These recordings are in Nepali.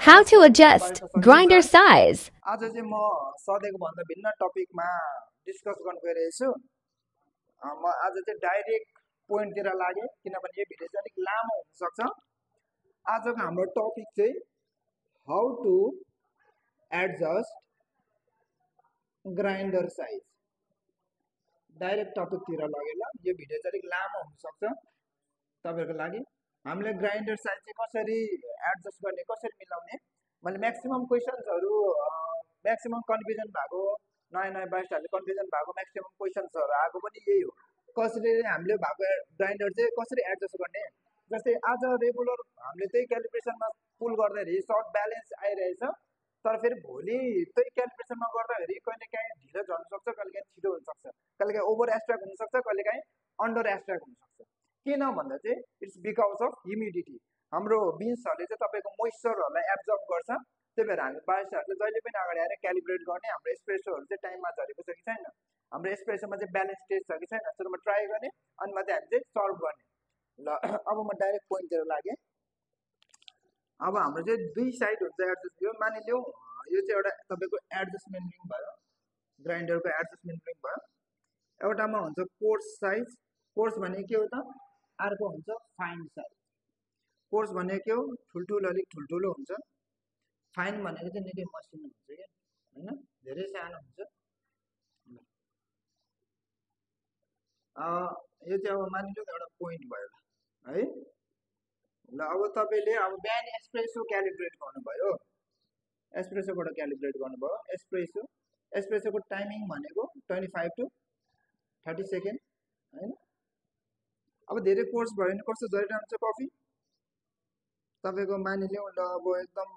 How to तपाईहरुलाई adjust त सजिलो grinder छ। size. आज चाहिँ म सधैँको भन्दा भिन्न टपिकमा डिस्कस गर्न गइरहेछु। म आज चाहिँ डाइरेक्ट पोइन्टतिर लागे किनभने यो भिडियो चाहिँ अलिक लामो हुन सक्छ। आजको हाम्रो टपिक चाहिँ how to adjust grinder size. Direct टपिकतिर लगे ल। यो भिडियो चाहिँ अलिक लामो हुन सक्छ तपाईहरुको लागि। हामीले ग्राइन्डर साइज चाहिँ कसरी एडजस्ट गर्ने, कसरी मिलाउने, मैले म्याक्सिमम क्वेशन्सहरु म्याक्सिमम कन्फ्युजन भएको नयाँ नयाँ बाइस्टहरुले कन्फ्युजन भएको म्याक्सिमम क्वेशन्सहरु आएको पनि यही हो। कसरी हामीले भएको ग्राइन्डर चाहिँ कसरी एडजस्ट गर्ने। जस्तै आज रेगुलर हामीले त्यही क्यालिब्रेसनमा पुल गर्दाखेरि सर्ट ब्यालेन्स आइरहेछ, तर फेरि भोलि त्यही क्यालिब्रेसनमा गर्दाखेरि कहिलेकाहीँ ढिलो झर्न सक्छ, कहिलेकाहीँ छिटो हुन सक्छ, कहिलेकाहीँ ओभर एस्ट्र्याक्ट हुन सक्छ, कहिलेकाहीँ अन्डर एस्ट्र्याक्ट हुन सक्छ। किन भन्दा चाहिँ इट्स बिकज अफ ह्युमिडिटी। हाम्रो बिन्सहरूले चाहिँ तपाईँको मोइस्चरहरूलाई एब्जर्ब गर्छ। त्यही भएर हामी बाइस्टहरूले जहिले पनि अगाडि आएर क्यालिब्रेट गर्ने। हाम्रो एस्प्रेसोहरू चाहिँ टाइममा झरेको छ कि छैन, हाम्रो एस्प्रेसोमा चाहिँ ब्यालेन्स टेस्ट छ कि छैन, सुरुमा ट्राई गर्ने अनि मात्रै हामी चाहिँ सर्भ गर्ने। ल अब म डाइरेक्ट पोइन्टतिर लागेँ। अब हाम्रो चाहिँ दुई साइड हुन्छ एडजस्ट। यो मानिलिउँ यो चाहिँ एउटा तपाईँको एडजस्टमेन्ट रिङ भयो, ग्राइन्डरको एडजस्टमेन्ट रिङ भयो। एउटामा हुन्छ कोर्स साइज। कोर्स भनेको के हो त, अर्को हुन्छ फाइन साइज। कोर्स भनेको के हो, ठुल्ठुलो अलिक ठुल्ठुलो हुन्छ। फाइन भनेको चाहिँ निकै मसिनो हुन्छ क्या, होइन, धेरै सानो हुन्छ। यो चाहिँ अब मानिलिउँ एउटा पोइन्ट भयो है। ल अब तपाईँले अब बिहान एस्प्रेसो क्यालिब्रेट गर्नुभयो, एस्प्रेसोबाट क्यालिब्रेट गर्नुभयो। एस्प्रेसोको टाइमिङ भनेको 25 to 30 सेकेन्ड, होइन। अब धेरै कोर्स भयो भने कस्तो झरिरहन्छ कफी तपाईँको। मानिलिउँ ल अब एकदम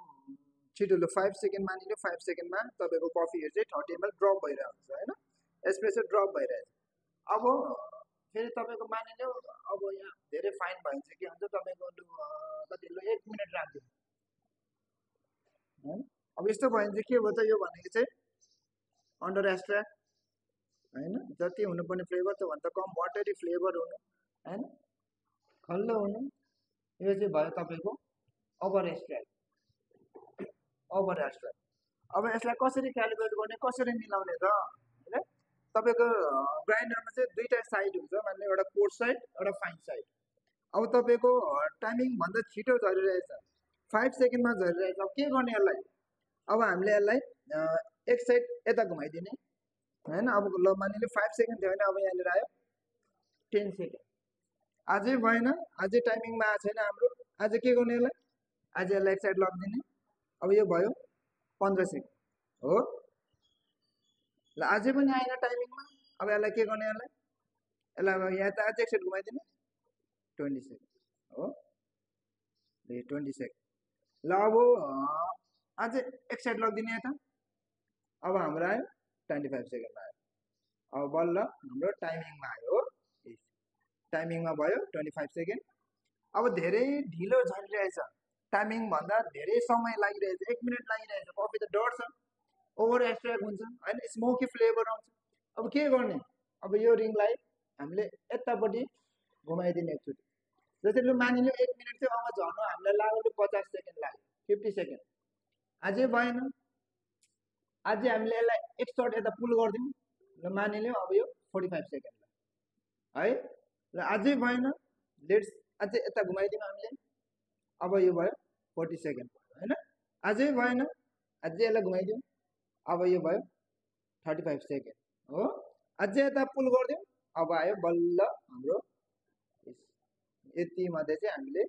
छिटो, 5 सेकेन्ड मानिलिउँ, 5 सेकेन्डमा तपाईँको कफीहरू चाहिँ 30 ml ड्रप भइरहेको हुन्छ, होइन, एस्प्रेसो ड्रप भइरहेको छ। अब फेरि तपाईँको मानिलिउँ अब यहाँ धेरै फाइन भयो भने चाहिँ के हुन्छ, तपाईँको कति 1 मिनट राख्दिनु, होइन। अब यस्तो भयो भने चाहिँ के भयो त, यो भनेको चाहिँ अन्डर एस्ट्र्याक्ट, होइन, जति हुनुपर्ने फ्लेभर त्योभन्दा कम वाटरी फ्लेभर हुनु, होइन, खल्लो हुनु। यो चाहिँ भयो तपाईँको ओभर एस्ट्र्याक्ट। अब यसलाई कसरी क्यालिब्रेट गर्ने, कसरी मिलाउने त, होइन। तपाईँको ग्राइन्डरमा चाहिँ दुईवटा साइड हुन्छ, मान्ने एउटा कोर्स साइड, एउटा फाइन साइड। अब तपाईँको टाइमिङ भन्दा छिटो झरिरहेछ, 5 सेकेन्डमा झरिरहेछ। अब के गर्ने यसलाई, अब हामीले यसलाई एक साइड यता घुमाइदिने, होइन। अब ल मानिलिउँ 5 सेकेन्ड थियो भने अब यहाँनिर आयो 10 सेकेन्ड। अझै भएन, अझै टाइमिङमा आएको छैन हाम्रो, आज के गर्ने यसलाई, आज यसलाई एक साइड लगिदिने। अब यो भयो 15 सेकेन्ड हो। ल अझै पनि आएन टाइमिङमा, अब यसलाई के गर्ने, यसलाई अब यहाँ त अझै एक साइड घुमाइदिने 20 सेकेन्ड हो। 20 सेकेन्ड। ल अब अझै एक साइड लगिदिने यता। अब हाम्रो आयो 25 सेकेन्डमा आयो। अब बल्ल हाम्रो टाइमिङमा आयो हो, टाइमिङमा भयो 25 सेकेन्ड। अब धेरै ढिलो झरिरहेछ, टाइमिङ भन्दा धेरै समय लागिरहेछ, 1 मिनट लागिरहेछ। कफी त डढ्छ, ओभर एस्ट्र्याक्ट हुन्छ, होइन, स्मोकी फ्लेभर आउँछ। अब के गर्ने, अब यो रिङलाई हामीले यतापट्टि घुमाइदिने एकचोटि। जसरी मानिलिउँ 1 मिनट थियो, अब झर्नु हामीलाई लाग्यो 50 सेकेन्ड लाग्यो, 50 सेकेन्ड। अझै भएन, अझै हामीले यसलाई एक सर्ट यता पुल गरिदिउँ। ल मानिलिउँ अब यो 45 सेकेन्ड है। ल अझै भएन, लेट्स अझै यता घुमाइदिउँ हामीले। अब यो भयो 40 सेकेन्ड, होइन। अझै भएन, अझै यसलाई घुमाइदिउँ। अब यो भयो 35 सेकेन्ड हो। अझै यता पुल गरिदिउँ, अब आयो बल्ल हाम्रो यति मात्रै चाहिँ हामीले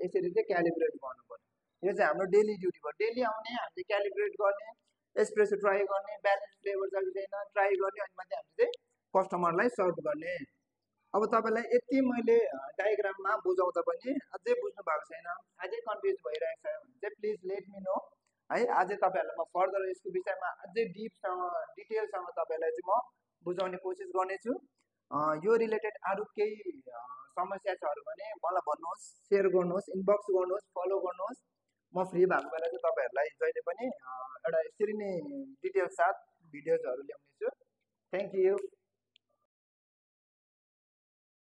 यसरी चाहिँ क्यालिब्रेट गर्नुपर्छ। यो चाहिँ हाम्रो डेली ड्युटी भयो। डेली आउने हामीले क्यालिब्रेट गर्ने, एस्प्रेसो ट्राई गर्ने, ब्यालेन्स फ्लेभर छ कि छैन ट्राई गर्ने, अनि मात्रै हामीले चाहिँ कस्टमरलाई सर्भ गर्ने। अब तपाईँलाई यति मैले डायग्राममा बुझाउँदा पनि अझै बुझ्नु भएको छैन, अझै कन्फ्युज भइरहेको छ भने चाहिँ प्लिज लेट मी नो है। अझै तपाईँहरूलाई म फर्दर यसको विषयमा अझै डिटेलसँग तपाईँलाई चाहिँ म बुझाउने कोसिस गर्नेछु। यो रिलेटेड अरू केही समस्या छ भने मलाई भन्नुहोस्, सेयर गर्नुहोस्, इनबक्स गर्नुहोस्, फलो गर्नुहोस्। म फ्री भएको बेला चाहिँ तपाईँहरूलाई जहिले पनि एउटा यसरी नै डिटेल साथ भिडियोजहरू ल्याउनेछु। Thank you.